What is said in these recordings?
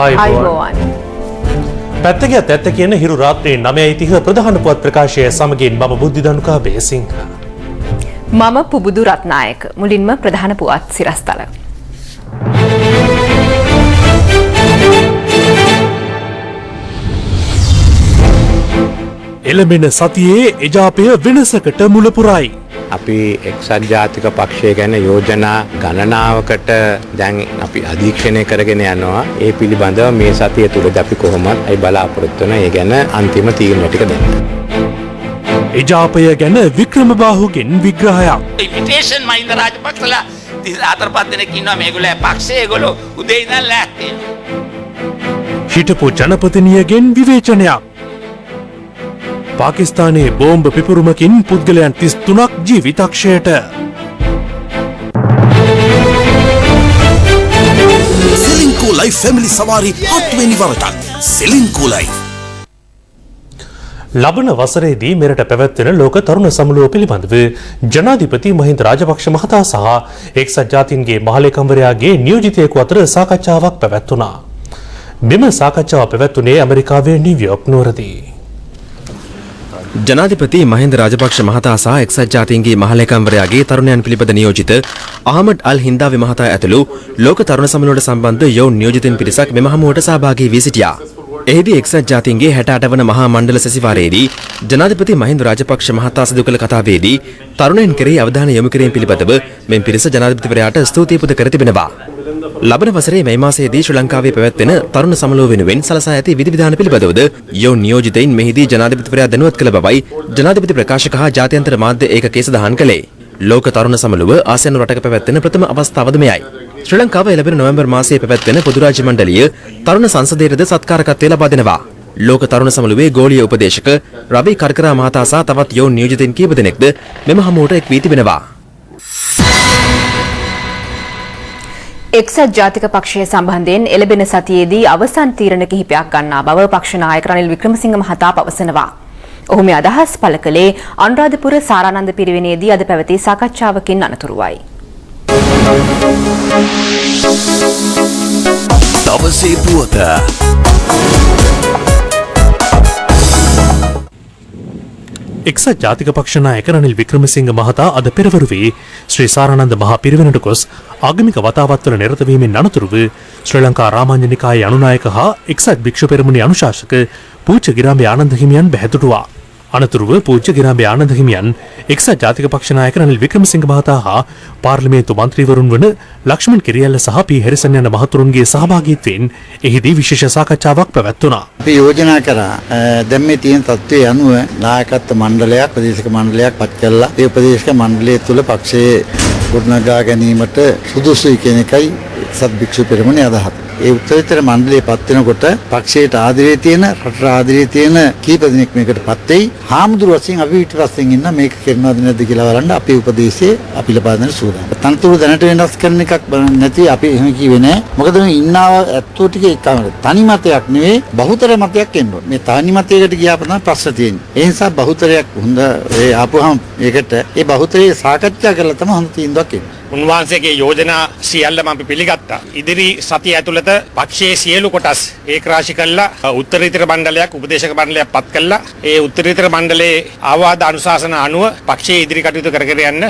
ආයුබෝවන්. පැත්තකියත් ඇත්ත කියන හිරු රාත්‍රියේ 9:30 ප්‍රධාන පුවත් ප්‍රකාශය සමගින් මම බුද්ධිදනුකා බේසිංහ. මම පුබුදු රත්නායක. මුලින්ම ප්‍රධාන පුවත් සිරස්තල. එළඹෙන සතියේ එජාපය වෙනසකට මුල පුරයි. අපි එක්සත් ජාතික පක්ෂය ගැන යෝජනා ගණනාවකට දැන් අපි අධීක්ෂණය කරගෙන යනවා. ඒ පිළිබඳව මේ සතිය තුලදී අපි කොහොමද ඒ බලාපොරොත්තු වෙන ඒ ගැන අන්තිම තීරණ ටික දෙන්න. එජාපය ගැන වික්‍රමබාහුගෙන් විග්‍රහයක්. ඉන්විටේෂන් මහින්ද රාජපක්ෂලා 34 දෙනෙක් ඉන්නවා මේගොල්ලෝ පක්ෂයේ ඒගොල්ලෝ උදේ ඉඳන් ලෑස්ති වෙනවා. හිටපු ජනපතිනියගෙන් විවේචනයක්. පාකිස්තානයේ බෝම්බ පිපුරුමකින් පුද්ගලයන් 33ක් ජීවිතක්ෂයට. සෙලින්කෝ ලයිෆ් ෆැමිලි සවාරි 7 වෙනි වරටත් සෙලින්කෝ ලයිෆ්. ලබන වසරේදී මෙරට පැවැත්වෙන ලෝක තරුණ සමුළුව පිළිබඳව ජනාධිපති මහින්ද රාජපක්ෂ මහතා සහ එක්සත් ජාතීන්ගේ මහලේකම්වරයාගේ නියෝජිතයෙකු අතර සාකච්ඡාවක් පැවැත්වුණා. මෙම සාකච්ඡාව පැවැත්වුණේ ඇමරිකාවේ නිව්යෝක් නුවරදී. ජනාධිපති මහින්ද රාජපක්ෂ මහතා සහ එක්සත් ජාතීන්ගේ මහලේකම්වරයාගේ තරුණයන් පිළිබඳ නියෝජිත අහමඩ් අල් හින්දාවි මහතා ඇතුළු ලෝක තරුණ සමුළුවට සම්බන්ධ යොවුන් නියෝජිතින් පිරිසක් මෙම හමුවට සහභාගී වී සිටියා. එහිදී එක්සත් ජාතීන්ගේ 68 වන මහා මණ්ඩල සැසිවාරයේදී ජනාධිපති මහින්ද රාජපක්ෂ මහතා සිදු කළ කතාවේදී තරුණයන් කෙරෙහි අවධානය යොමු කිරීම පිළිබඳව මෙම පිරිස ජනාධිපතිවරයාට ස්තුති පුද කර තිබෙනවා. ලබන වසරේ මේ මාසයේදී ශ්‍රී ලංකාවේ පැවැත්වෙන තරුණ සමුළුව වෙනුවෙන් සලසා ඇති විධිවිධාන පිළිබඳවද යොවුන් නියෝජිතයින් මෙහිදී ජනාධිපතිවරයා දැනුවත් කළ බවයි ජනාධිපති ප්‍රකාශක හා ජාත්‍යන්තර මාධ්‍ය ඒකකයේ සඳහන් කළේ. ලෝක තරුණ සමුළුව ආසියානු රටක පැවැත්වෙන ප්‍රථම අවස්ථාවද මෙයයි. ශ්‍රී ලංකාවේ ලැබෙන නොවැම්බර් මාසයේ පැවැත්වෙන පොදු රාජ්‍ය මණ්ඩලීය තරුණ සංසදයේද සත්කාරකත්වය ලබා දෙනවා. ලෝක තරුණ සමුළුවේ ගෝලීය උපදේශක රවි කරකරා මහතා සහ තවත් යොවුන් නියෝජිතයින් කීප දෙනෙක්ද මෙම හමුවට එක් වී තිබෙනවා. එක්සත් ජාතික පක්ෂය සම්බන්ධයෙන් එළඹෙන සතියේදී අවසන් තීරණ කිහිපයක් ගන්නා බව පක්ෂ නායක රනිල් වික්‍රමසිංහ මහතා පවසනවා. ඔහු මේ අදහස් පළ කළේ අනුරාධපුර සාරානන්ද පිරිවෙනේදී අද පැවති සාකච්ඡාවකින් අනතුරුවයි. දවසේ පුවත. එක්සත් ජාතික පක්ෂ නායක රනිල් වික්‍රමසිංහ මහතා අද පෙරවරුවේ ශ්‍රී සාරානන්ද මහා පිරිවෙනට ගොස් ආගමික වතාවත්වල නිරත වීමෙන් අනතුරුව ශ්‍රී ලංකා රාමාන්‍ය නිකායේ අනුනායක හා එක්සත් භික්ෂු පෙරමුණේ අනුශාසක පූජ්‍ය ගිරාඹේ ආනන්ද හිමියන් බැහැදුටුවා. අනතුරුව පූජ්‍ය ගිරාඹේ ආනන්ද හිමියන් එක්සත් ජාතික පක්ෂ නායක රනිල් වික්‍රමසිංහ මහතා හා පාර්ලිමේන්තු මන්ත්‍රීවරුන් වන ලක්ෂ්මන් කිරියල්ල සහ පී හැරිසන් යන මහතුරුන්ගේ සහභාගීත්වයෙන් එහිදී විශේෂ සාකච්ඡාවක් පැවැත්වුණා. අපි යෝජනා කරා දැන් මේ තියෙන තත්ත්වයේ අනුව නායකත්ව මණ්ඩලයක් ප්‍රදේශක මණ්ඩලයක් පත් කළා. ඒ ප්‍රදේශක මණ්ඩලය තුල පක්ෂයේ ගොඩනගා ගැනීමට සුදුසුයි කියන එකයි එක්සත් භික්ෂු පෙරමුණේ අදහස. ඒ උත්තරීතර මණ්ඩලයේ පත් වෙනකොට පක්ෂයට ආදරේ තියෙන රටට ආදරේ තියෙන කීප දෙනෙක් මේකට පත් වෙයි. හාමුදුරු වශයෙන් අපි පිටපස්සෙන් ඉන්න මේක කරනවද නැද්ද කියලා බලන්න අපේ උපදේශයේ අපි ලබා දෙන සූදානම්. තනතුරු දැනට වෙනස් කරන එකක් නැති අපි එහෙම කිව්වේ නෑ. මොකද මේ ඉන්නාව ඇත්තෝ ටික තනි මතයක් නෙවෙයි බහුතර මතයක් එන්න ඕනේ. මේ තනි මතයකට ගියාම තමයි ප්‍රශ්න තියෙන්නේ. ඒ නිසා බහුතරයක් හොඳ ඒ ආපුවම ඒකට ඒ බහුතරේ සාකච්ඡා කරලා තමයි හොඳ තීන්දුවක් එන්නේ. උන්වහන්සේගේ යෝජනා සියල්ලම අපි පිළිගත්තා. ඉදිරි සතිය ඇතුළත පක්ෂයේ සියලු කොටස් ඒකරාශී කළා උත්තරීතර මණ්ඩලයක් උපදේශක මණ්ඩලයක් පත් කළා. ඒ උත්තරීතර මණ්ඩලයේ ආවාද අනුශාසන අනුව පක්ෂයේ ඉදිරි කටයුතු කරගෙන යන්න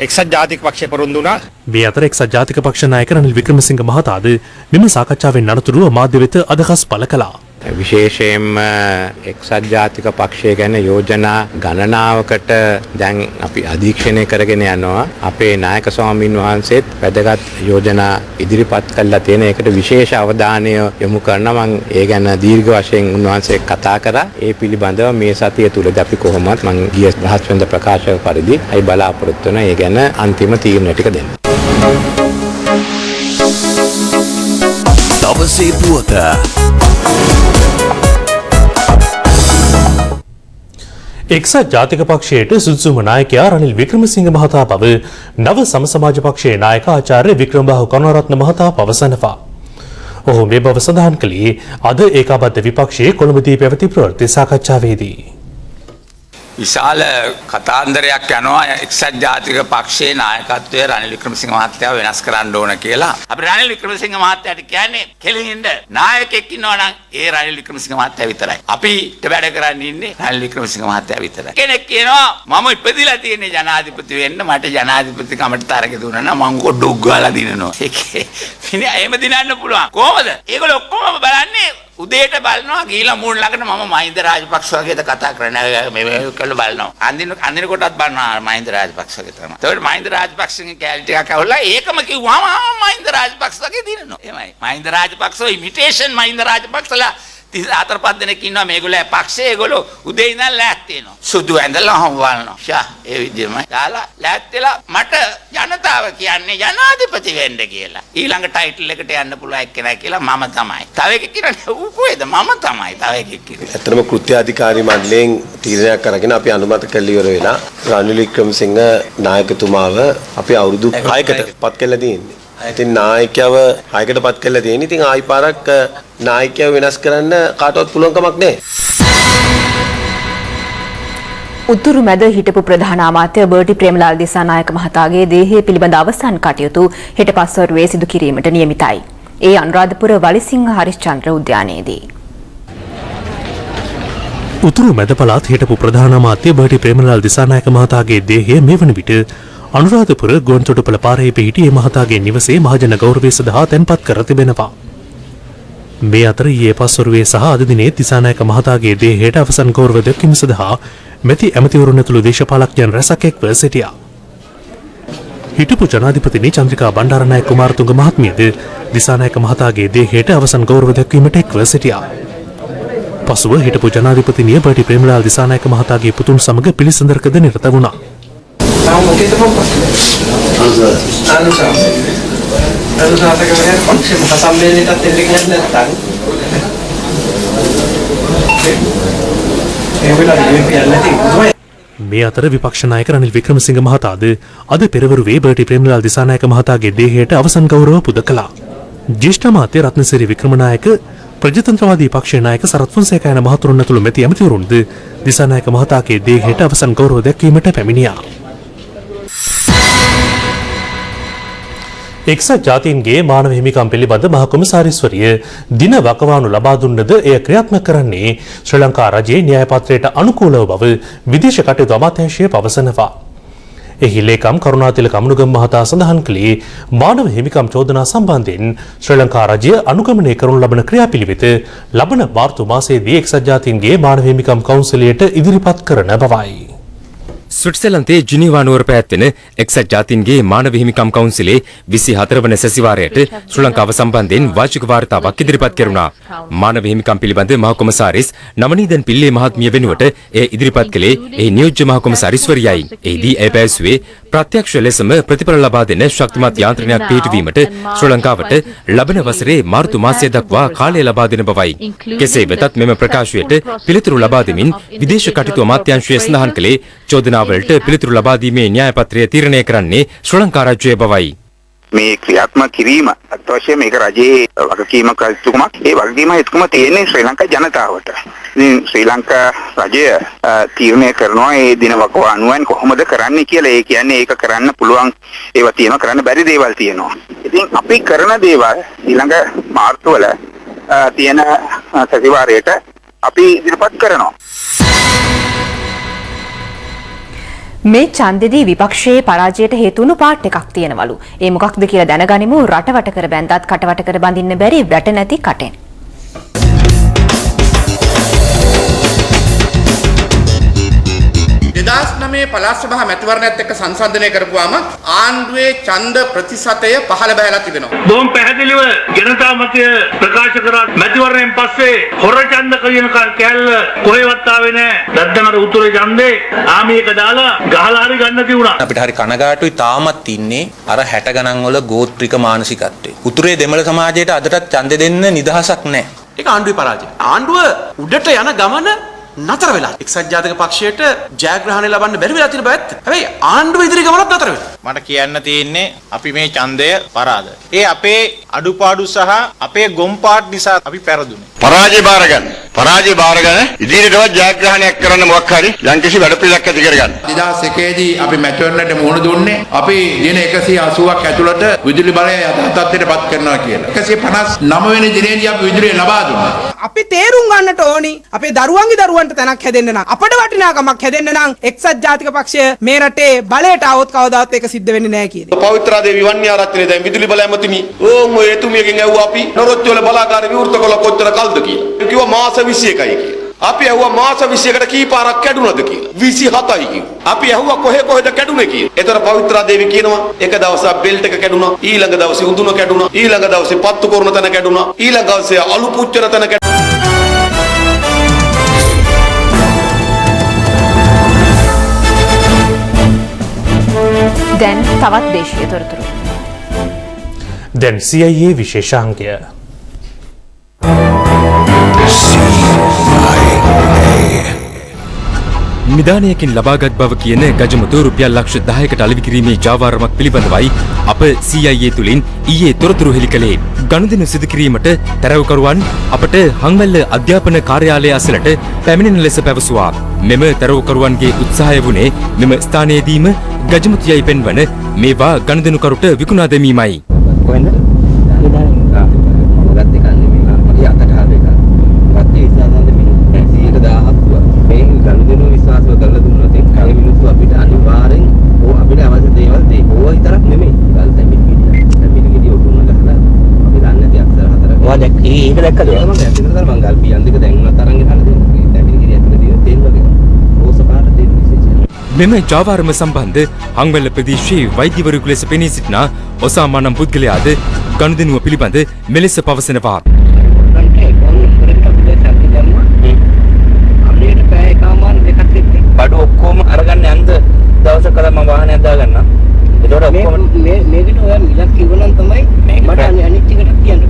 එක්සත් ජාතික පක්ෂය පොරොන්දු වුණා. මේ අතර එක්සත් ජාතික පක්ෂ නායක රනිල් වික්‍රමසිංහ මහතාද මෙම සාකච්ඡාවෙන් අනතුරුව මාධ්‍ය වෙත අදහස් පළ කළා. විශේෂයෙන්ම එක්සත් ජාතික පක්ෂය ගැන යෝජනා ගණනාවකට දැන් අපි අධීක්ෂණය කරගෙන යනවා. අපේ නායක ස්වාමීන් වහන්සේත් වැදගත් යෝජනා ඉදිරිපත් කළා තියෙන එකට විශේෂ අවධානය යොමු කරනවා. මම ඒ ගැන දීර්ඝ වශයෙන් උන්වහන්සේ කතා කරා. ඒ පිළිබඳව මේ සතිය තුලදී අපි කොහොමද මම ගිය බ්‍රහස්පතින්දා ප්‍රකාශ පරිදි අයි බලාපොරොත්තු වෙන ඒ ගැන අන්තිම තීරණ ටික දෙන්න. දවසේ පුවත. එක්සත් ජාතික පක්ෂයට සුදුසුම නායකයා රනිල් වික්‍රමසිංහ මහතා බව නව සමසමාජ පක්ෂයේ නායක ආචාර්ය වික්‍රමබාහු කරුණාරත්න මහතා පවසනවා. ඔහු මේ බව සඳහන් කළේ අද ඒකාබද්ධ විපක්ෂයේ කොළඹදී පැවති ප්‍රවෘත්ති සාකච්ඡාවේදී. විශාල කතාන්දරයක් යනවා එක්සත් ජාතික පක්ෂයේ නායකත්වය රනිල් වික්‍රමසිංහ මහත්තයා වෙනස් කරන්න ඕන කියලා. අපි රනිල් වික්‍රමසිංහ මහත්තයාට කියන්නේ කෙලින්ද නායකයෙක් ඉන්නවා නම් ඒ රනිල් වික්‍රමසිංහ මහත්තයා විතරයි. අපිට වැඩ කරන්න ඉන්නේ රනිල් වික්‍රමසිංහ මහත්තයා විතරයි. කෙනෙක් කියනවා මම ඉපදිලා තියෙන්නේ ජනාධිපති වෙන්න මට ජනාධිපති කමට තරග දුන්නා නම් මං කොඩොක් ගාලා දිනනවා. ඒකේ ඉතින් එහෙම දිනන්න පුළුවන්. කොහමද? ඒගොල්ලෝ ඔක්කොම බලන්නේ උදේට බලනවා ගිහිලා මූණ ළඟට මම මහින්ද රාජපක්ෂ වගේද කතා කරන්නේ මේ කළා බලනවා අන්දින කොටත් බලනවා මහින්ද රාජපක්ෂ වගේ තමයි. ඒකට මහින්ද රාජපක්ෂගේ කැලේ ටිකක් අහුවලා ඒකම කිව්වම මහින්ද රාජපක්ෂ වගේ දිනනවා. එහෙමයි. මහින්ද රාජපක්ෂ ඉමිටේෂන් මහින්ද රාජපක්ෂලා 34 දෙනෙක් ඉන්නවා මේගොල්ලෝ පක්ෂේ ඒගොල්ලෝ උදේ ඉඳන් ලෑස්ති වෙනවා. සුදු ඇඳලා හම් වල්නවා. ෂා ඒ විදිහමයි. දාලා ලෑස්තිලා මට ජනතාව කියන්නේ ජනාධිපති වෙන්න කියලා. ඊළඟ ටයිටල් එකට යන්න පුළුවන් එක්කෙනා කියලා මම තමයි. තව එකෙක් කියන්නේ ඌ කොහෙද මම තමයි. තව එකෙක් කියන්නේ. ඇත්තටම කෘත්‍ය අධිකාරී මණ්ඩලයෙන් තීරණයක් අරගෙන අපි අනුමත කළ ඉවර වෙලා රනිල් වික්‍රමසිංහ නායකතුමාව අපි අවුරුදු 6කට පත් කළා තියෙන්නේ. ඉතින් නායකයව 6කට පත් කළා තියෙන්නේ. ඉතින් ආයි පාරක් නායකයව වෙනස් කරන්න කාටවත් පුළුවන් කමක් නැහැ. උතුරු මැද හිටපු ප්‍රධාන අමාත්‍ය බර්ටි ප්‍රේමලාල් දිසානායක මහතාගේ දේහය පිළිබඳ අවසන් කටයුතු හෙට පස්වරුවේ සිදු කිරීමට නියමිතයි. ඒ අනුරාධපුර වලිසිංහ හරිශ්චන්ද්‍ර උද්‍යානයේදී. උතුරු මැද පළාත් හිටපු ප්‍රධාන අමාත්‍ය බර්ටි ප්‍රේමලාල් දිසානායක මහතාගේ දේහය මේ වන විට අනුරාධපුර ගුවන්තොටුපළ පාරේ පිහිටි ඒ මහතාගේ නිවසේ මහජන ගෞරවය සඳහා තැන්පත් කර තිබෙනවා. මේ අතර ඊයේ පස්වරුවේ සහ අද දිනේ දිසානායක මහතාගේ දේහයට අවසන් ගෞරව දැක්වීම සඳහා මෙති ඇමතිවරුන් ඇතුළු දේශපාලකයන් රැසක් එක්ව සිටියා. හිටපු ජනාධිපතිනි චන්ද්‍රිකා බණ්ඩාරනායක කුමාරතුංග මහත්මියද දිසානායක මහතාගේ දේහයට අවසන් ගෞරව දැක්වීමට එක්ව සිටියා. පසුව හිටපු ජනාධිපතිනිය බර්ටි ප්‍රේමලාල් දිසානායක මහතාගේ පුතුන් සමග පිළිසඳරකද නිරත වුණා. මේ අතර විපක්ෂ නායක රනිල් වික්‍රමසිංහ මහතාද අද පෙරවරුවේ බර්ටි ප්‍රේමලාල් දිසානායක මහතාගේ දේහයට අවසන් ගෞරව පුද කළා. ජ්‍යෙෂ්ඨ අමාත්‍ය රත්නසිරි වික්‍රමනායක ප්‍රජාතන්ත්‍රවාදී පක්ෂයේ නායක සරත් ෆොන්සේකා යන මහතුරුන් ඇතුළු මෙති ඇමතිවරුන්ද දිසානායක මහතාගේ දේහයට අවසන් ගෞරව දැක්වීමට පැමිණියා. එක්සත් ජාතීන්ගේ මානව හිමිකම් පිළිබඳ මහ කොමසාරිස්වරිය දින වකවානු ලබා දුන්නද එය ක්‍රියාත්මක කරන්නේ ශ්‍රී ලංකා රජයේ න්‍යාය පත්‍රයට අනුකූලව බව විදේශ කටයුතු අමාත්‍යාංශය පවසනවා. එහි ලේකම් කරුණාතිලක අමනුගම් මහතා සඳහන් කළේ මානව හිමිකම් චෝදනා සම්බන්ධයෙන් ශ්‍රී ලංකා රජය අනුගමනය කරනු ලබන ක්‍රියාපිළිවෙත ලබන මාර්තු මාසයේදී එක්සත් ජාතීන්ගේ මානව හිමිකම් කවුන්සිලයට ඉදිරිපත් කරන බවයි. ස්විට්සර්ලන්තයේ ජිනීවා නුවර පැවැත්වෙන එක්සත් ජාතීන්ගේ මානව හිමිකම් කවුන්සිලේ 24 වන සැසිවාරයට ශ්‍රී ලංකාව සම්බන්ධයෙන් වාර්ෂික වාර්තාවක් ඉදිරිපත් කෙරුණා. මානව හිමිකම් පිළිබඳ මහ කොමසාරිස් නවනීදන් පිල්ලේ මහත්මිය වෙනුවට එය ඉදිරිපත් කළේ එහි නියෝජ්‍ය මහ කොමසාරිස්වරියයි. එහිදී එය පැවසුවේ ප්‍රත්‍යක්ෂ ලෙසම ප්‍රතිඵල ලබා දෙන ශක්තිමත් යාන්ත්‍රණයක් පිහිටුවීමට ශ්‍රී ලංකාවට ලබන වසරේ මාර්තු මාසය දක්වා කාලය ලබා දෙන බවයි. කෙසේ වෙතත් මෙම ප්‍රකාශයට පිළිතුරු ලබා දෙමින් විදේශ කටයුතු අමාත්‍යාංශය සඳහන් කළේ චෝදනාවලට පිළිතුරු ලබා දීමේ න්‍යාය පත්‍රය තීරණය කරන්නේ ශ්‍රී ලංකා රාජ්‍යය බවයි. මේ ක්‍රියාත්මක කිරීම අත්වශයෙන්ම මේක රජයේ වගකීමක් කල්තුමක්. ඒ වගකීම හිතකම තියෙන්නේ ශ්‍රී ලංකා ජනතාවට. ඉතින් ශ්‍රී ලංකා රජය තීරණය කරනවා මේ දින වකවානුවෙන් කොහොමද කරන්නේ කියලා. ඒ කියන්නේ ඒක කරන්න පුළුවන් ඒවා තියෙනවා, කරන්න බැරි දේවල් තියෙනවා. ඉතින් අපි කරන දේවල් ඊළඟ මාර්තු වල තියෙන සතිවාරයට අපි ඉදිරිපත් කරනවා. මේ ඡන්දෙදී විපක්ෂයේ පරාජයට හේතු වුණු පාට් එකක් තියෙනවලු. ඒ මොකක්ද කියලා දැනගනිමු. රටවට කර බැන්දත් කටවට කර බඳින්න බැරි වැට නැති කටෙන්. 2009 පළාත් සභා මැතිවරණයත් එක්ක සංසන්දනය කරපුවාම ආණ්ඩුවේ ඡන්ද ප්‍රතිශතය පහළ බහැලා තිබෙනවා. බොහොම පැහැදිලිව ජනතා මතය ප්‍රකාශ කරා මැතිවරණයෙන් පස්සේ හොර ඡන්ද කියන කැලල කොහෙවත් ආවේ නැහැ. නැත්නම් අර උතුරේ ඡන්දේ ආමියක දාලා ගහලා හරි ගන්න තිබුණා. අපිට හරි කනගාටුයි තාමත් ඉන්නේ අර 60 ගණන් වල ගෝත්‍රික මානසිකත්වයේ. උතුරේ දෙමළ සමාජයට අදටත් ඡන්ද දෙන්න නිදහසක් නැහැ. ඒක ආණ්ඩුවේ පරාජය. ආණ්ඩුව උඩට යන ගමන නතර වෙලා. එක්සත් ජාතික පක්ෂයට ජයග්‍රහණය ලබන්න බැරි වෙලා තියෙන බෑත්. හැබැයි ආණ්ඩුව ඉදිරි ගමනත් නතර වෙලා. මට කියන්න තියෙන්නේ අපි මේ ඡන්දය පරාද. ඒ අපේ අඩුපාඩු සහ අපේ ගොම්පාට් නිසා අපි පෙරදුනේ. පරාජය බාරගන්න ඉදිරියටවත් ජයග්‍රහණයක් කරන්න මොකක් හරි යම්කිසි වැඩපිළිවෙලක් ඇති කරගන්න. 2001 දී අපි මැචුවර්නට මුහුණ දුන්නේ අපි දින 180ක් ඇතුළත විදුලි බලය යථා තත්ත්වයට පත් කරනවා කියලා. 159 වෙනි දිනේදී අපි විදුලිය ලබා දුන්නා. අපි තේරුම් ගන්නට ඕනි අපේ දරුවන්ට තැනක් හැදෙන්න නම් අපට වටිනාකමක් හැදෙන්න නම් එක්සත් ජාතික පක්ෂය මේ රටේ බලයට આવොත් කවදාවත් ඒක සිද්ධ වෙන්නේ නැහැ කියන එක. පවිත්‍රා දේවි වන්‍ය ආරච්චිනේ දැන් විදුලි බල ඇමතුමි ඕම් ඔය එතුමියගෙන් ඇහුවා අපි නරොච්ච වල බලාගාර විවෘත කළ කොච්චර කල්ද කියලා. කිව්වා මාස 21යි කියලා. අපි ඇහුවා මාස 21කට කී පාරක් කැඩුනද කියලා. 27යි කිව්වා. අපි ඇහුවා කොහෙද කැඩුනේ කියලා. ඒතර පවිත්‍රා දේවි කියනවා එක දවසක් බෙල්ට් එක කැඩුනා. ඊළඟ දවසේ උඳුන කැඩුනා. ඊළඟ දවසේ පත්තු කරන තැන කැඩුනා. ඊළඟ දවසේ අලු පුච්චන තැන කැඩුනා. දැන් තවත් දේශීය තොරතුරු. දැන් CIA විශේෂාංගය. නිධානයකින් ලබාගත් බව කියන ගජමුතු රුපියල් ලක්ෂ 10කට අලෙවි කිරීමේ ජාවාරමක් පිළිබඳවයි අප CIA තුලින් ඊයේ තොරතුරු හෙළි කළේ. ගනුදෙනු සිදු කිරීමට තැරවකරුවන් අපට හංවැල්ල අධ්‍යාපන කාර්යාලය අසලට පැමිණෙන ලෙස පැවසුවා. මෙම තැරවකරුවන්ගේ උත්සාහය වුණේ මෙම ස්ථානයේදීම ගජමුතියයි පෙන්වන මේවා ගනුදෙනුකරුට විකුණා දැමීමයි. ඒක දැක්කද? මම දැක්කද මම ගල්පියන් දෙක දැන් උනත් අරන් ගහලා දෙන්නේ. දැන් පිළිගිරිය ඇතුලේ තියෙන තෙල් වගේ. රෝස පාට තෙල් විශේෂයි. මෙම ජාවාරම සම්බන්ධ හංවැල්ල ප්‍රදේශයේ වෛද්‍යවරයෙකු ලෙස පෙනී සිටින ඔසාමා නම් පුද්ගලයාද ගනුදෙනුව පිළිබඳ මෙලෙස පවසනවා. බඩු ඔක්කොම අරගන්න යන්න දවසක මම වාහනයක් දාගන්න. ඒතකොට ඔක්කොම මේකට ඔයා මිලක් කිව්වනම් තමයි මට අනිත් ටිකට කියන්න.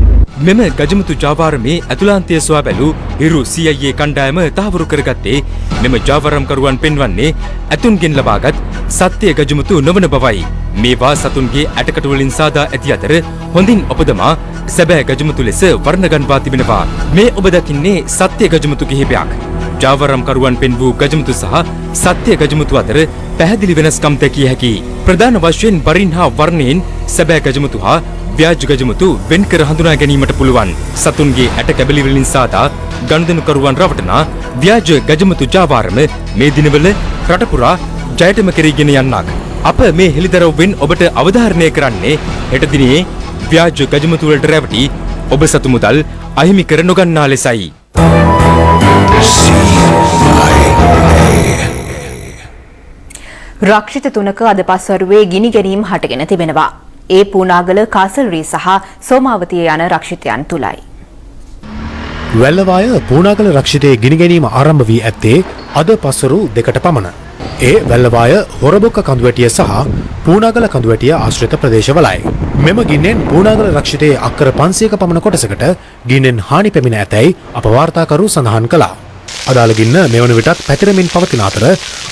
මෙම ගජමුතු ජාවාරමේ ඇතුළාන්තය සොයා බැලූ හිරු CIA කණ්ඩායම තහවුරු කරගත්තේ මෙම ජාවාරම්කරුවන් පෙන්වන්නේ ඇතුන්ගෙන් ලබාගත් සත්‍ය ගජමුතු නොවන බවයි. මේවා සතුන්ගේ ඇටකට වලින් සාදා ඇති අතර හොඳින් ඔපදමා සැබෑ ගජමුතු ලෙස වර්ණ ගන්වා තිබෙනවා. මේ ඔබ දකින්නේ සත්‍ය ගජමුතු කිහිපයක්. ජාවාරම්කරුවන් පෙන් වූ ගජමුතු සහ සත්‍ය ගජමුතු අතර පැහැදිලි වෙනස්කම් දැකිය හැකියි. ප්‍රධාන වශයෙන් වරින් හා වර්ණයෙන් සැබෑ ගජමුතු හා ව්‍යාජ ගජමුතු වෙන් කර හඳුනා ගැනීමට පුළුවන්. සතුන්ගේ ඇට කැබලි වලින් සාදා ගනුදෙනුකරුවන් රවටන ව්‍යාජ ගජමුතු ජාවාරම මේ දිනවල රට පුරා ජයටම කෙරීගෙන යන්නක්. අප මේ හෙළිදරව්වෙන් ඔබට අවධාරණය කරන්නේ හෙට දිනේ ව්‍යාජ ගජමුතු වලට රැවටි ඔබ සතු මුදල් අහිමි කර නොගන්නා ලෙසයි. රක්ෂිත තුනක අද පස්වරුවේ ගිනි ගැනීම් හටගෙන තිබෙනවා. ඒ පූනාගල කාසල්රී සහ සෝමාවතිය යන රක්ෂිතයන් තුලයි. වැල්ලවාය පූනාගල රක්ෂිතයේ ගිනි ගැනීම ආරම්භ වී ඇත්තේ අද පස්වරු 2ට පමණ. ඒ වැල්ලවාය හොරබොක්ක කඳුවැටිය සහ පූනාගල කඳුවැටිය ආශ්‍රිත ප්‍රදේශවලයි. මෙම ගින්නෙන් පූනාගල රක්ෂිතයේ අක්කර 500ක පමණ කොටසකට ගින්නෙන් හානි පැමිණ ඇතැයි අප වාර්තාකරු සඳහන් කළා. අදාළ ගින්න මෙවන විටත් පැතිරමින් පවතින අතර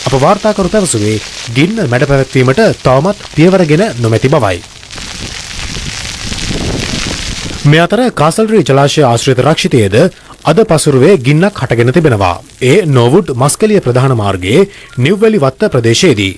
අප වාර්තාකරු පැවසුවේ ගින්න මැඩ පැවැත්වීමට තවමත් පියවරගෙන නොමැති බවයි. මේ අතර කාසල්රී ජලාශය ආශ්‍රිත රක්ෂිතයේද අද පසුරුවේ ගින්නක් හටගෙන තිබෙනවා. ඒ නෝවුඩ් මස්කලිය ප්‍රධාන මාර්ගයේ නිව්වැලි වත්ත ප්‍රදේශයේදී.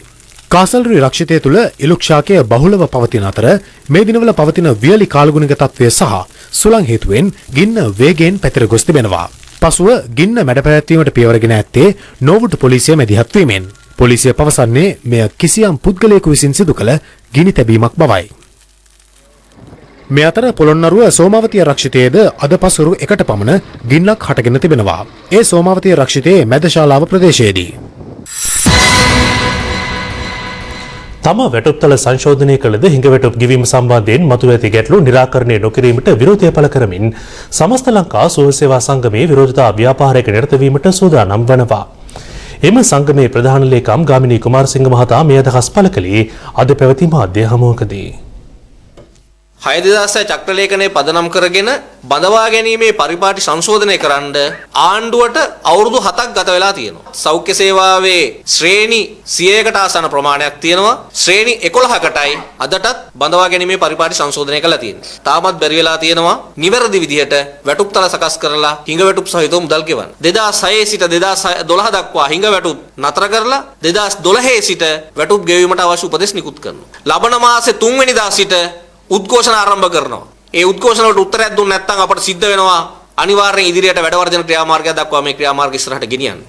කාසල්රී රක්ෂිතය තුළ ඉලුක්ෂාකය බහුලව පවතින අතර මේ දිනවල පවතින වියලි කාලගුණික තත්ත්වය සහ සුළං හේතුවෙන් ගින්න වේගයෙන් පැතිර ගොස් තිබෙනවා. පසුව ගින්න මැඩ පැවැත්වීමට පියවරගෙන ඇත්තේ නෝවුඩ් පොලිසිය මැදිහත් වීමෙන්. පොලිසිය පවසන්නේ මෙය කිසියම් පුද්ගලයෙකු විසින් සිදු කළ ගිනි තැබීමක් බවයි. මේ අතර පොළොන්නරුව සෝමාවතිය රක්ෂිතයේද අද පසුරු 1ට පමණ ගින්නක් හටගෙන තිබෙනවා. ඒ සෝමාවතිය රක්ෂිතයේ මැද ශාලාව ප්‍රදේශයේදී. තම වැටුප්තල සංශෝධනය කළද හිඟවැටුප් ගෙවීම සම්බන්ධයෙන් මතුව ඇති ගැටලු නිරාකරණය නොකිරීමට විරෝධය පළ කරමින් සමස්ත ලංකා සුවල් සේවා සංගමයේ විරෝධතා ව්‍යාපාරයක නිරත වීමට සූදානම් වනවා. එම සංගමේ ප්‍රධාන ලේකම් ගාමිණී කුමාරසිංහ මහතා මේ අදහස් පළ කළේ අද පැවති මාධ්‍ය හමුවකදී. 2006 චක්‍රලේඛනයේ පදනම් කරගෙන බඳවා ගැනීමේ පරිපාටි සංශෝධනය කරන්න ආණ්ඩුවට අවුරුදු 7ක් ගත වෙලා තියෙනවා. සෞඛ්‍ය සේවාවේ ශ්‍රේණි 100කට ආසන්න ප්‍රමාණයක් තියෙනවා. ශ්‍රේණි 11කටයි අදටත් බඳවා ගැනීමේ පරිපාටි සංශෝධනය කරලා තියෙන්නේ. තාමත් බැරි වෙලා තියෙනවා නිවැරදි විදිහට වැටුප් තල සකස් කරලා හිඟ වැටුප් සහිතව මුදල් ගෙවන්න. 2006 සිට 2012 දක්වා හිඟ වැටුප් නතර කරලා 2012 සිට වැටුප් ගෙවීමට අවශ්‍ය උපදෙස් නිකුත් කරනවා. ලබන මාසේ 3 වෙනිදා සිට උද්ඝෝෂණ ආරම්භ කරනවා. ඒ උද්ඝෝෂණ වලට උත්තරයක් දුන්නේ නැත්නම් අපට සිද්ධ වෙනවා අනිවාර්යෙන් ඉදිරියට වැඩ වර්ජන ක්‍රියාමාර්ගයක් දක්වා මේ ක්‍රියාමාර්ග ඉස්සරහට ගෙනියන්න.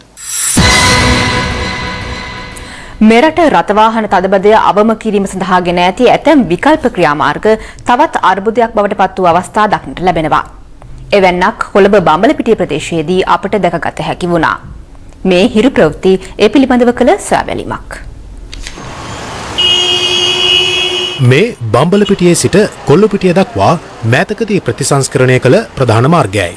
මෙරට රථවාහන තදබදය අවම කිරීම සඳහා ගෙන ඇති ඇතැම් විකල්ප ක්‍රියාමාර්ග තවත් අර්බුදයක් බවට පත් වූ අවස්ථා දක්නට ලැබෙනවා. එවැන්නක් කොළඹ බම්බලපිටිය ප්‍රදේශයේදී අපට දැකගත හැකි වුණා. මේ හිරු ප්‍රවෘත්ති ඒ පිළිබඳව කළ සොයාබැලීමක්. මේ බම්බලපිටියේ සිට කොල්ලුපිටිය දක්වා මෑතකදී ප්‍රතිසංස්කරණය කළ ප්‍රධාන මාර්ගයයි.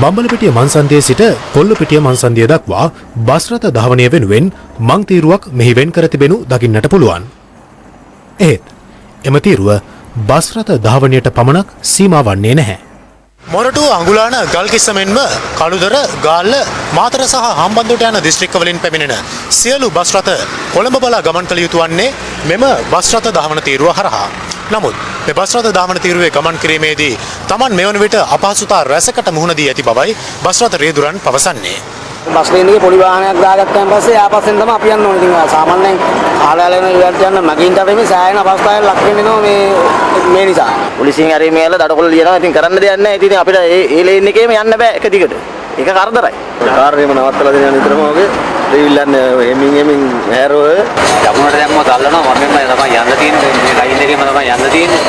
බම්බලපිටිය මන්සන්දියේ සිට කොල්ලුපිටිය මන්සන්දිය දක්වා බස් රථ ධාවනය වෙනුවෙන් මං තීරුවක් මෙහි වෙන් කර තිබෙනු දකින්නට පුළුවන්. ඒත් එම තීරුව බස් රථ ධාවනයට පමණක් සීමා වන්නේ නැහැ. මොරටුව අඟුලාන ගල්කිස්ස මෙන්ම කළුදර ගාල්ල මාතර සහ හම්බන්තොට යන දිස්ත්‍රික්ක වලින් පැමිණෙන සියලු බස් රථ කොළඹ බලා ගමන් කළ යුතු වන්නේ මෙම බස් රථ ධාවන තීරුව හරහා. නමුත් මේ බස් රථ ධාවන තීරුවේ ගමන් කිරීමේදී Taman මෙවන විට අපහසුතා රැසකට මුහුණ දී ඇති බවයි බස් රථ රියදුරන් පවසන්නේ. බස් ලේන් එකේ පොඩි වාහනයක් දාගත්තාන් පස්සේ ආපස්සෙන් තමයි අපි යන්න ඕනේ. ඉතින් සාමාන්‍යයෙන් කාලයලෙන ඉවර්ට යන මගින්ට මේ සෑහෙන අවස්ථාවක් ලක් වෙනවා මේ නිසා. පොලිසියෙන් හරි මේල දඩකොල්ල ලියනවා. ඉතින් කරන්න දෙයක් නැහැ. ඉතින් අපිට ඒ ලේන් එකේම යන්න බෑ එක දිගට. ඒක කරදරයි. කාර්යයම නවත්තලා දෙනවා නිතරම වගේ. දෙවිල්ලන් එමින් හැරෝ යමුනට දැම්මම තල්ලනවා මගෙන්ම තමයි යන්න තියෙන්නේ. මේ ලයින් එකේම තමයි යන්න තියෙන්නේ.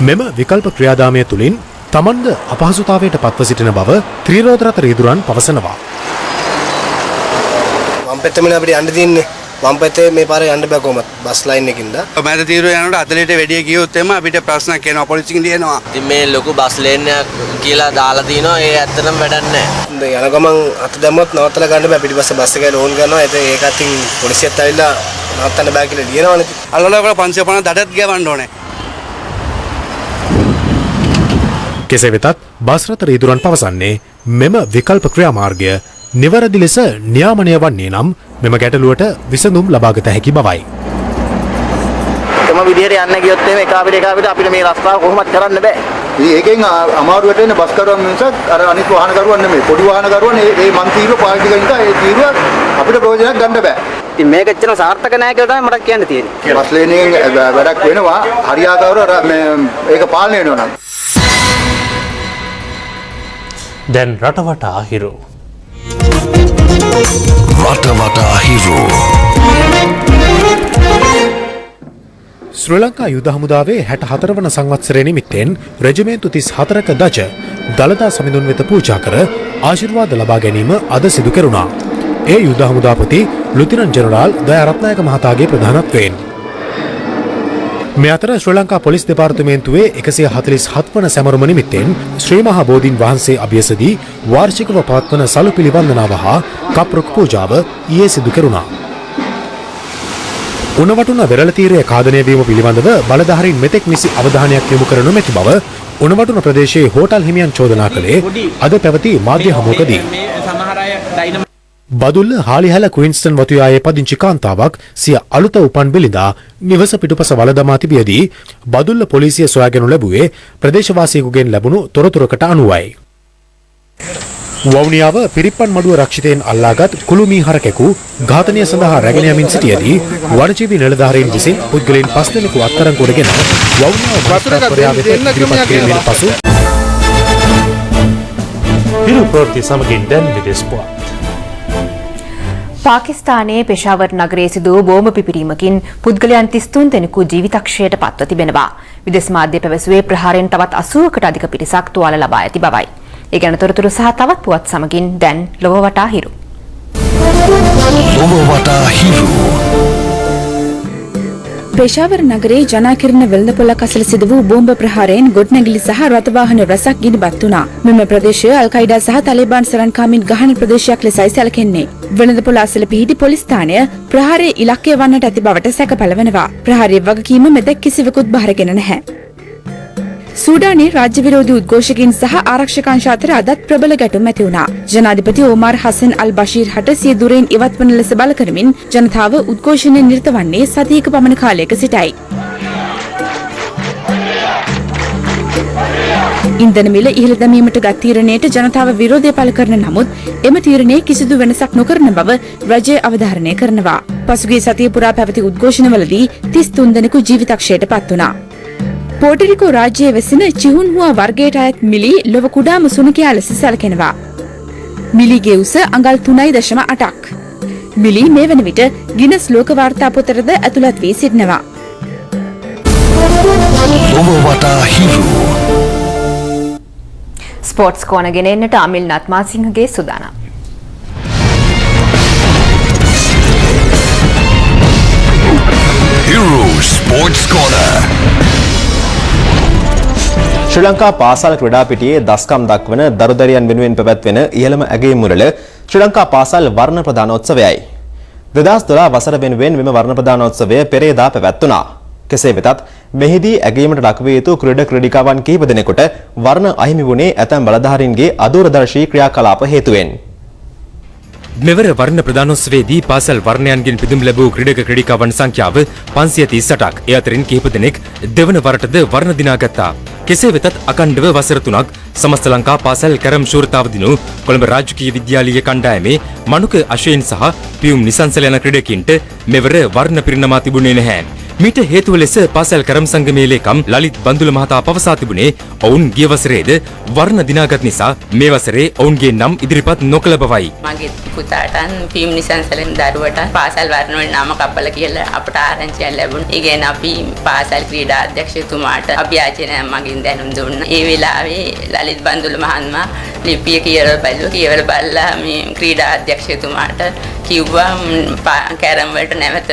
මෙම විකල්ප ක්‍රියාදාමය තුලින් තමන්ද අපහසුතාවයට පත්ව සිටින බව ත්‍රිරෝද රථ රියදුරන් පවසනවා. වම් පැත්තෙන් අපිට යන්න තියෙන්නේ. වම් පැත්තේ මේ පාරේ යන්න බෑ කොහොමද බස් ලයින් එකින්ද. මෑත තීරුව යනකොට අතලෙට වැඩි ගියොත් එම අපිට ප්‍රශ්නයක් එනවා පොලිසියෙන් ලියනවා. ඉතින් මේ ලොකු බස් ලේන් එකක් කියලා දාලා තිනවා. ඒ ඇත්තටම වැඩක් නැහැ. යන ගමන් අත දැම්මොත් නවත්තලා ගන්න බෑ. පිටිපස්සේ බස් එකේ ලෝන් කරනවා. ඒක අතින් පොලිසියත් ඇවිල්ලා නවත්තන්න බෑ කියලා ලියනවනේ. අල්ලලා 550 දඩත් ගවන්න ඕනේ. කෙසේ වෙතත් බස් රථ රියදුරන් පවසන්නේ මෙම විකල්ප ක්‍රියාමාර්ගය නිවැරදි ලෙස නියාමනය වන්නේ නම් මෙම ගැටලුවට විසඳුම් ලබාගත හැකි බවයි. එකම විදිහට යන්න ගියොත් එහෙම එක අපිට මේ රස්තාව කොහොමද කරන්න බෑ. ඉතින් ඒකෙන් අමාරුවට එන බස් කරුවන් මිසක් අර අනිත් වාහන කරුවන් නෙමෙයි. පොඩි වාහන කරුවන් මේ මන් තීරුව පාවිච්චි කරන නිසා ඒ තීරුව අපිට ප්‍රයෝජනයක් ගන්න බෑ. ඉතින් මේක එච්චර සාර්ථක නැහැ කියලා තමයි මට කියන්න තියෙන්නේ. බස් ලේන් එකෙන් වැඩක් වෙනවා. හරියාකාරව ඒක පාලනය වෙනවා නම්. දැන් රටවටා හිරු. රටවටා හිරු. ශ්‍රී ලංකා යුද හමුදාවේ 64 වන සංවත්සරය නිමිත්තෙන් රෙජිමේන්තු 34ක දජ දළදා සමිඳුන් වෙත පූජා කර ආශිර්වාද ලබා ගැනීම අද සිදු කෙරුණා. ඒ යුද හමුදාපති ලුතිනන්ට් ජෙනරාල් දයාරත්නායක මහතාගේ ප්‍රධානත්වයෙන්. මේ අතර ශ්‍රී ලංකා පොලිස් දෙපාර්තමේන්තුවේ 147 වන සැමරුම නිමිත්තෙන් ශ්‍රී මහා බෝධීන් වහන්සේ අභියසදී වාර්ෂිකව පවත්වන සලු පිළිවන්දනාව හා කප්රුක් පූජාව ඊයේ සිදු කෙරුණා. උණවටුන වෙරළ තීරය කාදනය වීම පිළිබඳව බලධාරීන් මෙතෙක් නිසි අවධානයක් යොමු කර නොමැති බව උණවටුන ප්‍රදේශයේ හෝටල් හිමියන් චෝදනා කළේ අද පැවති මාධ්‍ය හමුවකදී. බදුල්ල හාලිහැල ක්වීන්ස්ටන් වතුයායේ පදිංචි කාන්තාවක් සිය අලුත උපන් බිලිඳා නිවස පිටුපස වළදමා තිබියදී බදුල්ල පොලිසිය සොයාගනු ලැබුවේ ප්‍රදේශවාසියෙකුගෙන් ලැබුණු තොරතුරකට අනුවයි. වවුනියාව පිරිප්පන් මඩුව රක්ෂිතයෙන් අල්ලාගත් කුළුමී හරකෙකු ඝාතනය සඳහා රැගෙන යමින් සිටියදී වනජීවි නිලධාරීන් විසින් පුද්ගලයන් 5 දෙනෙකු අත්අඩංගුවටගෙන වවුනියාව වතුරපරයා වෙත ඉදිරිපත් කිරීමෙන් පසු හිරු ප්‍රවෘත්ති සමගින් දැන් විදේශ පුවත්. පාකිස්තානයේ පෙෂාවර් නගරයේ සිදු වූ බෝම්බ පිපිරීමකින් පුද්ගලයන් 33 දෙනෙකු ජීවිතක්ෂයට පත්ව තිබෙනවා. විදේශ මාධ්‍ය පැවසුවේ ප්‍රහාරයෙන් තවත් 80කට අධික පිරිසක් තුවාල ලබා ඇති බවයි. ඒ ගැන තොරතුරු සහ තවත් පුවත් සමගින් දැන් ලොව වටා හිරු. ලොව වටා හිරු. පේශාවර නගරයේ ජනාකිරණ වෙළඳපොළක් අසල සිදු වූ බෝම්බ ප්‍රහාරයෙන් ගොඩනැගිලි සහ රථවාහන රැසක් ගිනිබත් වුණා. මෙම ප්‍රදේශය අල් කයිඩා සහ තලිබාන් සරන්කාමින් ගහන ප්‍රදේශයක් ලෙසයි සැලකෙන්නේ. වෙළඳපොළ අසල පිහිටි පොලිස් ස්ථානය ප්‍රහාරයේ ඉලක්කය වන්නට ඇති බවට සැක පළවනවා. ප්‍රහාරයේ වගකීම මෙතෙක් කිසිවෙකුත් බහරගෙන නැහැ. සූඩානයේ රාජ්‍ය විරෝධී උද්ඝෝෂකයින් සහ ආරක්ෂකංශ අතර අදත් ප්‍රබල ගැටුම් ඇති වුණා. ජනාධිපති ඔමාර් හසන් අල් බෂීර් හට සිය දුරෙන් ඉවත් වන ලෙස බල කරමින් ජනතාව උද්ඝෝෂණය නිරත වන්නේ සතියක පමණ කාලයක සිටයි. ඉන්ධන මිල ඉහළ දැමීමට ගත් තීරණයට ජනතාව විරෝධය පළ කරන නමුත් එම තීරණය කිසිදු වෙනසක් නොකරන බව රජය අවධාරණය කරනවා. පසුගිය සතිය පුරා පැවති උද්ඝෝෂණවලදී 33 දෙනෙකු ජීවිතක්ෂයට පත් වුණා. පෝටරිකෝ රාජ්‍යයේ වෙසෙන චිහුන්හුවා වර්ගයට අයත් මිලි ලොව කුඩාම සුනකයා ලෙස සැලකෙනවා. මිලිගේ උස අඟල් 3.8ක්. මිලි මේ වන විට ගිනස් ලෝක වාර්තා පොතටද ඇතුළත් වී සිටිනවා. ස්පෝර්ට්ස් කෝණ ගෙන එන්නට අමිල් නත්මාසිංහගේ සූදානම්. Hero Sports Corner. ශ්‍රී ලංකා පාසල් ක්‍රීඩා පිටියේ දස්කම් දක්වන දරුදරියන් වෙනුවෙන් පැවැත්වෙන ඉහළම ඇගයීම් මුරල ශ්‍රී ලංකා පාසල් වර්ණ ප්‍රදානෝත්සවයයි. 2012 වසර වෙනුවෙන් මෙම වර්ණ ප්‍රදානෝත්සවය පෙරේදා පැවැත්වුණා. කෙසේ වෙතත් මෙහිදී ඇගයීමට ලක්විය යුතු ක්‍රීඩකවන් කිහිප දෙනෙකුට වර්ණ අහිමි වුණේ ඇතැම් බලධාරීන්ගේ අදූරදර්ශී ක්‍රියාකලාප හේතුවෙන්. මෙවර වර්ණ ප්‍රදානෝත්සවයේදී පාසල් වර්ණයන්ගෙන් පිදුම් ලැබූ ක්‍රීඩකවන් සංඛ්‍යාව 538ක්. ඒ අතරින් කිහිප දෙනෙක් දෙවන වරටද වර්ණ දිනාගත්තා. කෙසේ වෙතත් අකණ්ඩව වසර 3ක් සමස්ත ලංකා පාසල් කැරම් ශූරතාව දිනු කොළඹ රාජකීය විද්‍යාලීය කණ්ඩායමේ මනුක අශේන් සහ පියුම් නිසංසල යන ක්‍රීඩකයින්ට මෙවර වර්ණ පිරිනමා තිබුණේ නැහැ. මීට හේතුව ලෙස පාසල් කැරම් සංගමේ ලේකම් ලලිත් බන්දුල මහතා පවසා තිබුණේ ඔවුන් ගිය වසරේද වර්ණ දිනාගත් නිසා මේ වසරේ ඔවුන්ගේ නම් ඉදිරිපත් නොකළ බවයි. මගේ පුතාටන් පියුම් නිසංසලෙන් දරුවට පාසල් වර්ණ වල නම කපලා කියලා අපට ආරංචියක් ලැබුණා. ඒ කියන්නේ අපි පාසල් ක්‍රීඩා අධ්‍යක්ෂතුමාට අභියාචනයක් මගින් දැනුම් දුන්නා. ඒ වෙලාවේ ලලිත් බන්දුල මහත්මයා ලිපිය කියවලා බලලා මේ ක්‍රීඩා අධ්‍යක්ෂතුමාට කිව්වා කැරම් වලට නැවත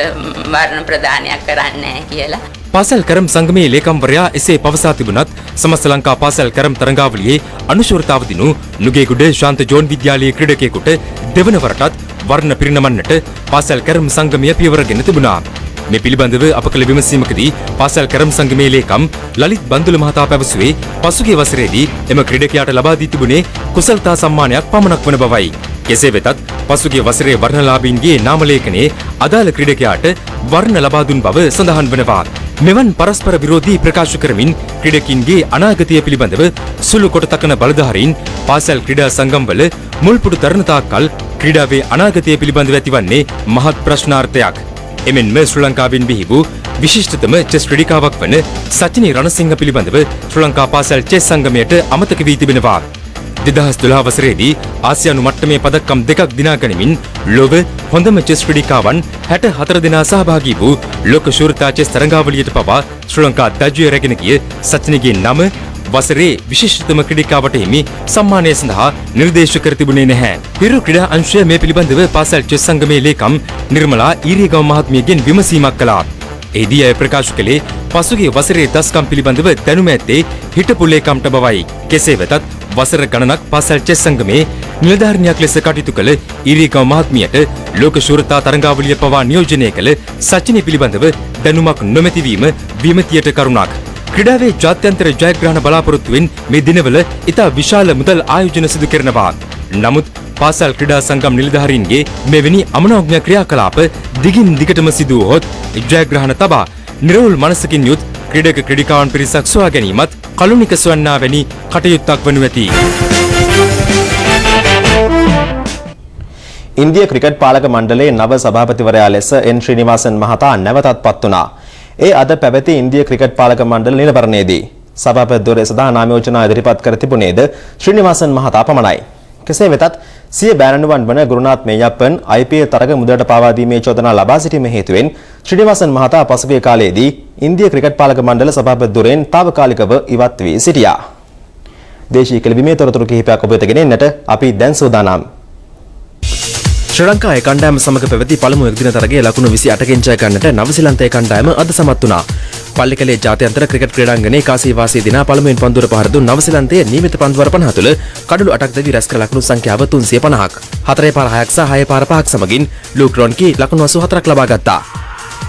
වර්ණ ප්‍රදානයක් කරන්න නැහැ කියලා. පාසල් කැරම් සංගමේ ලේකම්වරයා එසේ පවසා තිබුණත් සමස්ත ලංකා පාසල් කැරම් තරඟාවලියේ අනුශූරතාව දිනු නුගේගොඩ ශාන්ත ජෝන් විද්‍යාලයේ ක්‍රීඩකයෙකුට දෙවන වරටත් වර්ණ පිරිනමන්නට පාසල් කැරම් සංගමය පියවරගෙන තිබුණා. මේ පිළිබඳව අප කළ විමසීමකදී පාසල් කැරම් සංගමේ ලේකම් ලලිත් බන්දුල මහතා පැවසුවේ පසුගිය වසරේදී එම ක්‍රීඩකයාට ලබා දී තිබුණේ කුසලතා සම්මානයක් පමණක් වන බවයි. කෙසේ වෙතත් පසුගිය වසරේ වර්ණලාභීන්ගේ නාම ලේඛනයේ අදාළ ක්‍රීඩකයාට වර්ණ ලබා දුන් බව සඳහන් වෙනවා. මෙවන් පරස්පර විරෝධී ප්‍රකාශ කරමින් ක්‍රීඩකින්ගේ අනාගතය පිළිබඳව සුළු කොට තකන බලධාරීන් පාසල් ක්‍රීඩා සංගම්වල මුල්පුඩු තරණ තාක්කල් ක්‍රීඩාවේ අනාගතය පිළිබඳව ඇතිවන්නේ මහත් ප්‍රශ්නාර්ථයක්. එමෙන්ම ශ්‍රී ලංකාවෙන් බිහි වූ විශිෂ්ටතම චෙස් ක්‍රීඩිකාවක් වන සචිනි රණසිංහ පිළිබඳව ශ්‍රී ලංකා පාසල් චෙස් සංගමයට අමතක වී තිබෙනවා. 2012 වසරේදී ආසියානු මට්ටමේ පදක්කම් දෙකක් දිනා ගනිමින් ලොව හොඳම චෙස් ක්‍රීඩිකාවන් 64 දෙනා සහභාගී වූ ලෝක ශූරතා චෙස් තරඟාවලියට පවා ශ්‍රී ලංකා ධජ්‍ය රැගෙන ගිය සචිනිගේ නම වසරේ විශිෂ්ටතම ක්‍රීඩිකාවට හිමි සම්මානය සඳහා නිර්දේශ කර තිබුණේ නැහැ. පිරු ක්‍රීඩා අංශය මේ පිළිබඳව පාසල් චෙස් සංගමේ ලේකම් නිර්මලා ඊරියගම මහත්මියගෙන් විමසීමක් කළා. එහිදී අය ප්‍රකාශ කළේ පසුගිය වසරේ දස්කම් පිළිබඳව දැනුම ඇත්තේ හිටපු ලේකම්ට බවයි. කෙසේ වෙතත් වසර ගණනක් පාසල් චෙස් සංගමේ නිලධාරිනියක් ලෙස කටයුතු කළ ඊරියගම මහත්මියට ලෝක ශූරතා තරඟාවලිය පවා නියෝජනය කළ සචිනි පිළිබඳව දැනුමක් නොමැතිවීම විමතියට කරුණක්. ක්‍රීඩාවේ ජාත්‍යන්තර ජයග්‍රහණ බලාපොරොත්තුවෙන් මේ දිනවල ඉතා විශාල මුදල් ආයෝජන සිදු කරනවා. නමුත් පාසල් ක්‍රීඩා සංගම් නිලධාරීන්ගේ මෙවැනි අමනෝඥ ක්‍රියාකලාප දිගින් දිගටම සිදු වුවහොත් ජයග්‍රහණ තබා නිරවුල් මනසකින් යුත් ක්‍රීඩක ක්‍රීඩිකාවන් පිරිසක් සොයා ගැනීමත් කලුනික සොයන්නා වැනි කටයුත්තක් වනු ඇති. ඉන්දිය ක්‍රිකට් පාලක මණ්ඩලයේ නව සභාපතිවරයා ලෙස එන් ශ්‍රීනිවාසන් මහතා නැවතත් පත් වුණා. ඒ අද පැවති ඉන්දිය ක්‍රිකට් පාලක මණ්ඩල නිලවරණයේදී සභාපති ධුරය සඳහා නාම යෝජනා ඉදිරිපත් කර තිබුණේද ශ්‍රීනිවාසන් මහතා පමණයි. කෙසේ වෙතත් සිය බෑනනුවන් වන ගුරුනාත් මේයප්පන් IPL තරග මුදලට පාවා දීමේ චෝදනා ලබා සිටීම හේතුවෙන් ශ්‍රීනිවාසන් මහතා පසුගිය කාලයේදී ඉන්දිය ක්‍රිකට් පාලක මණ්ඩල සභාපති ධුරයෙන් తాවකාලිකව ඉවත් වී සිටියා. දේශීය කෙළවීමේ තොරතුරු කිහිපයක් ඔබ වෙත ගෙනෙන්නට අපි දැන් සූදානම්. ශ්‍රී ලංකාවේ කණ්ඩායම සමග පැවති පළමු එක්දින තරගයේ ලකුණු 28කින් ජය ගන්නට නවසීලන්තයේ කණ්ඩායම අද සමත් වුණා. පල්ලිකලේ ජාත්‍යන්තර ක්‍රිකට් ක්‍රීඩාංගණයේ කාසී වාසී දිනා පළමුවෙන් පන්දුවට පහර දුන් නවසීලන්තයේ නියමිත පන්දුවර 50 තුළ කඩලු 8ක් දැවි රැස් කළ ලකුණු සංඛ්‍යාව 350ක්. 4 පාර 6ක් සහ 6 පාර 5ක් සමගින් ලූක් රොන්කි ලකුණු 84ක් ලබා ගත්තා.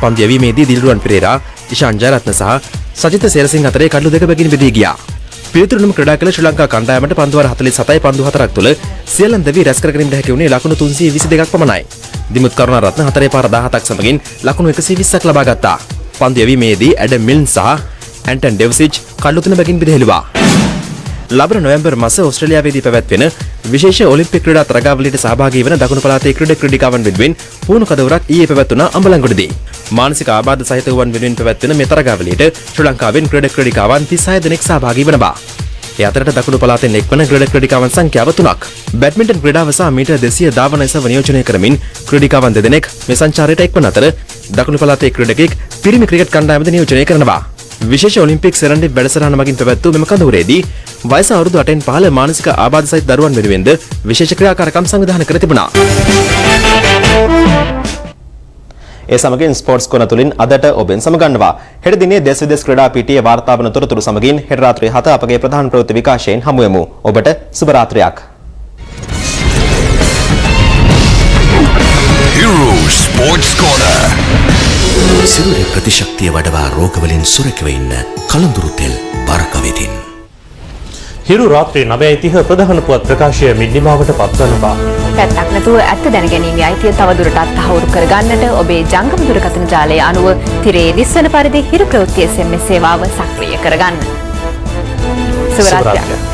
පන්දු යැවීමේදී දිල්රුවන් පෙරේරා, ඉෂාන් ජයරත්න සහ සජිත සේරසිංහ අතරේ කඩලු දෙක බැගින් බෙදී ගියා. පිළිතුරුම ක්‍රීඩා කළ ශ්‍රී ලංකා කණ්ඩායමට පන්දුවර 47යි පන්දු 4ක් තුළ සියල්ලන් දෙවි රැස් කර ගැනීමට හැකි වුණේ ලකුණු 322ක් පමණයි. දිමුත් කරුණාරත්න 4 පාර 17ක් සමගින් ලකුණු 120ක් ලබා ගත්තා. පන්දු යැවීමේදී ඇඩම් මිල්න් සහ ඇන්ටන් ඩෙව්සිච් කඩලු 3 බැගින් බෙදෙහෙළුවා. ලබන නොවැම්බර් මාස ඕස්ට්‍රේලියාවේදී පැවැත්වෙන විශේෂ ඔලිම්පික් ක්‍රීඩා තරගාවලියට සහභාගී වන දකුණු පළාතේ ක්‍රීඩකවන් වෙනුවෙන් පුහුණු කදවරක් ඊයේ පැවැත්වුණා අම්බලන්ගොඩදී. මානසික ආබාධ සහිත වන් වෙනුවෙන් පැවැත්වෙන මේ තරගාවලියට ශ්‍රී ලංකාවෙන් ක්‍රීඩකවන් 36 දෙනෙක් සහභාගී වන බව. ඒ අතරට දකුණු පළාතෙන් එක්වන ක්‍රීඩකවන් සංඛ්‍යාව 3ක්. බැඩ්මින්ටන් ක්‍රීඩාව සහ මීටර් 200 ධාවන එසව නියෝජනය කරමින් ක්‍රීඩකවන් 2 දෙනෙක් මේ සංචාරයට එක්වන අතර දකුණු පළාතේ ක්‍රීඩකෙක් පිරිමි ක්‍රිකට් කණ්ඩායමද නියෝජනය කරනවා. විශේෂ ඔලිම්පික් සෙරන්ඩි වැඩසටහන මගින් පැවැත් වූ මෙම කඳවුරේදී වයස අවුරුදු 8න් පහළ මානසික ආබාධ සහිත දරුවන් වෙනුවෙන්ද විශේෂ ක්‍රියාකාරකම් සංවිධානය කර තිබුණා. ඒ සමගින් ස්පෝර්ට්ස් කොන තුලින් අදට ඔබෙන් සමගන්නවා. හෙට දිනේ දේශ විදේශ ක්‍රීඩා පිටියේ වාර්තා වන තොරතුරු සමගින් හෙට රාත්‍රියේ 7 අපගේ ප්‍රධාන ප්‍රවෘත්ති විකාශයෙන් හමු වෙමු. ඔබට සුබ රාත්‍රියක්. Hero Sports Corner. සිරුරේ ප්‍රතිශක්තිය වඩවා රෝගවලින් සුරැකව ඉන්න කලඳුරු තෙල් බරකවෙතින්. හිරු රාත්‍රී 9:30 ප්‍රධාන පුවත් ප්‍රකාශය මිනිමාවට පත්වනවා. පැත්තක් නැතුව ඇත්ත දැනගැනීමේ අයිතිය තවදුරටත් තහවුරු කරගන්නට ඔබේ ජංගම දුරකථන ජාලය අනුව තිරේ දිස්වන පරිදි හිරු ප්‍රවෘත්ති SMS සේවාව සක්‍රිය කරගන්න. සුබ රාත්‍රියක්.